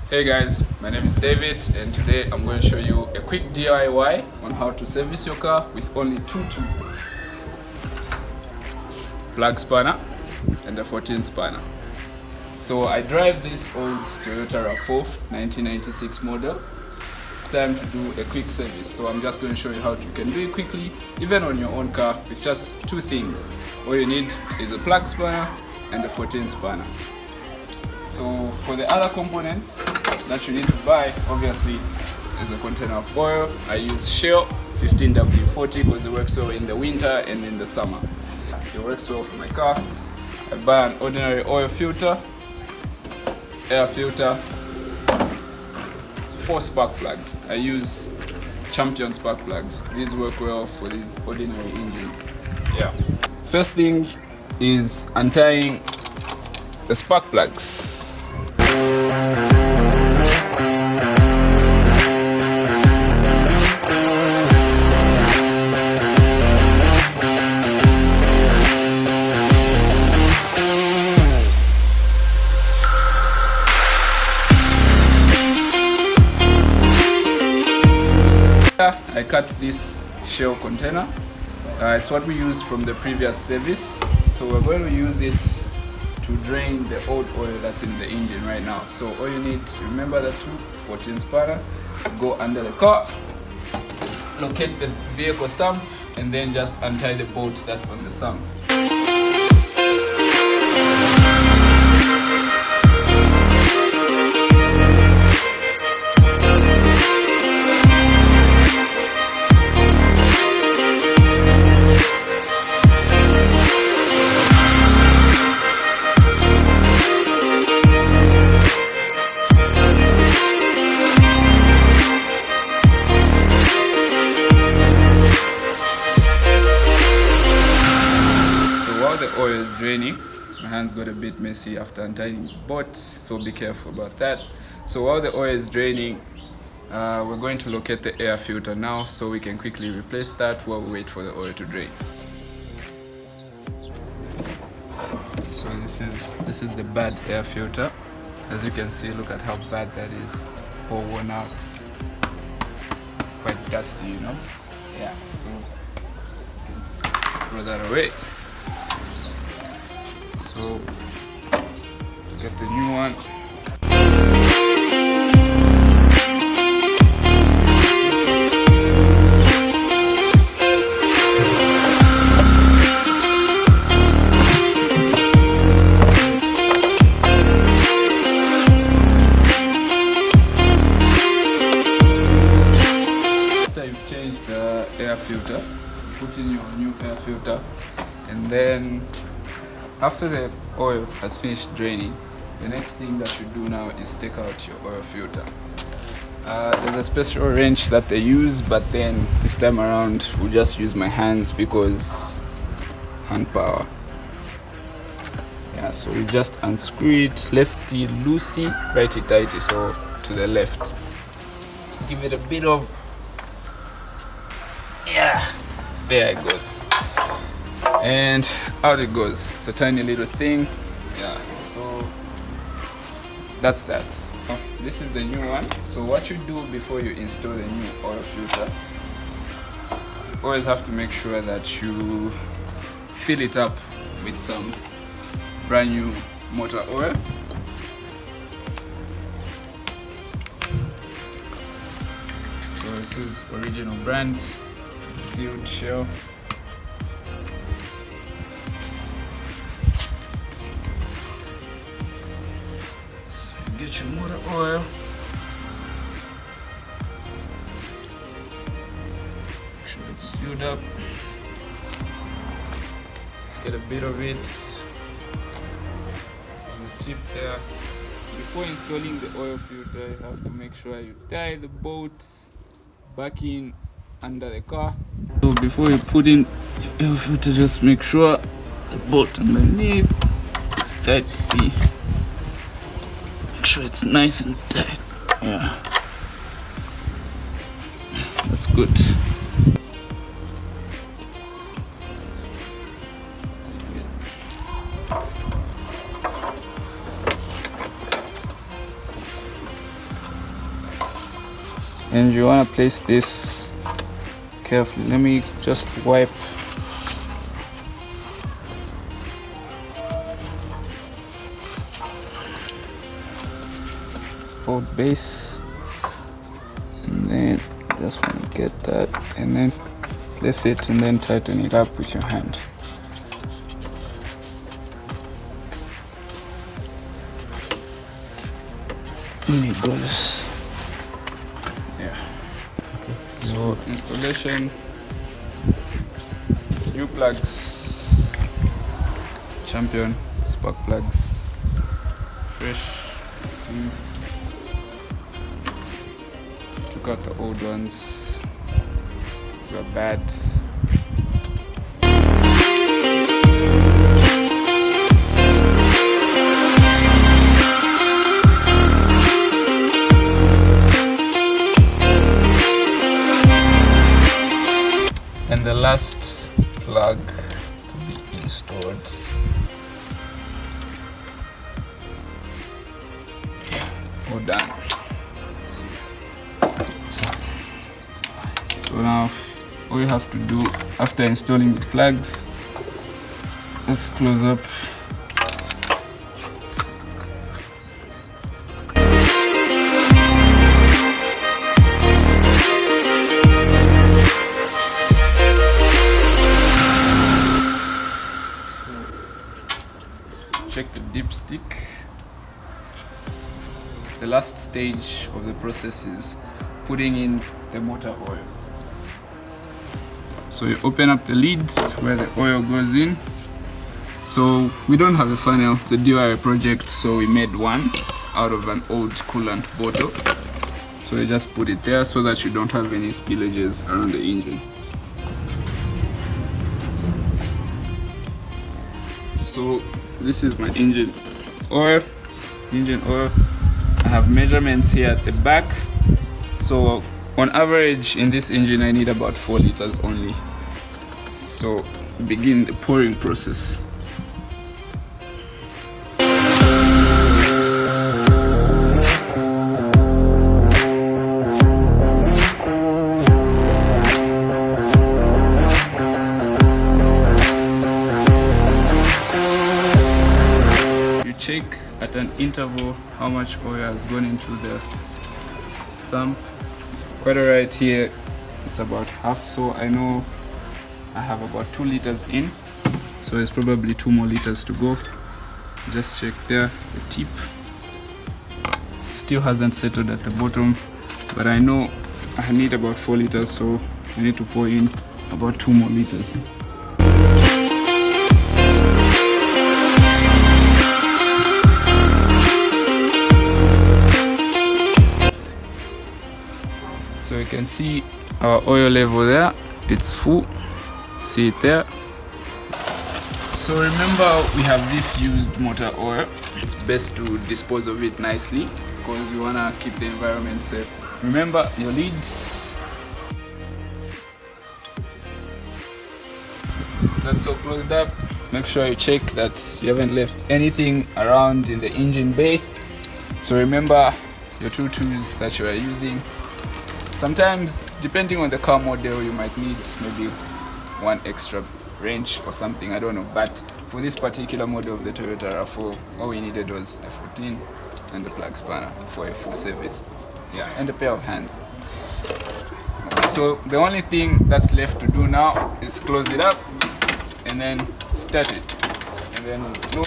Hey guys, my name is David and today I'm going to show you a quick DIY on how to service your car with only two tools. Plug spanner and a 14 spanner. So I drive this old Toyota RAV4 1996 model. It's time to do a quick service. So I'm just going to show you how you can do it quickly, even on your own car, with just two things. All you need is a plug spanner and a 14 spanner. So for the other components that you need to buy, obviously, is a container of oil. I use Shell 15W40 because it works well in the winter and in the summer. It works well for my car. I buy an ordinary oil filter, air filter, 4 spark plugs. I use Champion spark plugs. These work well for these ordinary engines. Yeah. First thing is untying the spark plugs. I cut this shell container. It's what we used from the previous service. So we're going to use it to drain the old oil that's in the engine right now. So all you need, remember the 14 spanner, go under the car, locate the vehicle sump, and then just untie the bolt that's on the sump. The oil is draining. My hands got a bit messy after untying the bolt, so be careful about that. So while the oil is draining, we're going to locate the air filter now so we can quickly replace that while we wait for the oil to drain. So this is the bad air filter. As you can see, look at how bad that is. All worn out, quite dusty, you know. Yeah, so throw that away. So get the new one. After you've changed the air filter, put in your new air filter, and then after the oil has finished draining, the next thing that you do now is take out your oil filter. There's a special wrench that they use, but then this time around we'll just use my hands because hand power. Yeah, so you just unscrew it, lefty loosey, righty tighty, so to the left. Give it a bit of, yeah, there it goes. And out it goes. It's a tiny little thing. Yeah, so that's that. Oh, this is the new one. So what you do before you install the new oil filter, always have to make sure that you fill it up with some brand new motor oil. So this is original brand, sealed Shell. Get your motor oil. Make sure it's filled up. Get a bit of it on the tip there. Before installing the oil filter, you have to make sure you tie the bolts back in under the car. So before you put in your oil filter, just make sure the bolt underneath is tightly. Make sure it's nice and tight. Yeah, that's good. and you want to place this carefully. Let me just wipe both base, and then just want to get that, and then place it, and then tighten it up with your hand. And it goes. Yeah. So installation, new plugs, Champion spark plugs, fresh. Took out the old ones, these are bad. And the last plug to be installed. All done. So now all you have to do after installing the plugs, let's close up. Check the dipstick. The last stage of the process is putting in the motor oil. So you open up the lids where the oil goes in. So we don't have a funnel, it's a DIY project, so we made one out of an old coolant bottle. So you just put it there so that you don't have any spillages around the engine. So this is my engine oil. I have measurements here at the back. So on average in this engine I need about 4 liters only. So begin the pouring process. Check at an interval how much oil has gone into the sump. Quite right here, it's about half, so I know I have about 2 liters in, so it's probably 2 more liters to go. Just check there, the tip still hasn't settled at the bottom, but I know I need about 4 liters, so I need to pour in about 2 more liters. So you can see our oil level there, it's full, see it there. So remember we have this used motor oil. It's best to dispose of it nicely because you want to keep the environment safe. Remember your lids. That's all closed up. Make sure you check that you haven't left anything around in the engine bay. So remember your 2 tools that you are using. Sometimes, depending on the car model, you might need maybe 1 extra wrench or something, I don't know. But for this particular model of the Toyota RAV4, all we needed was a 14 and the plug spanner for a full service. Yeah, and a pair of hands. So the only thing that's left to do now is close it up and then start it. And then we'll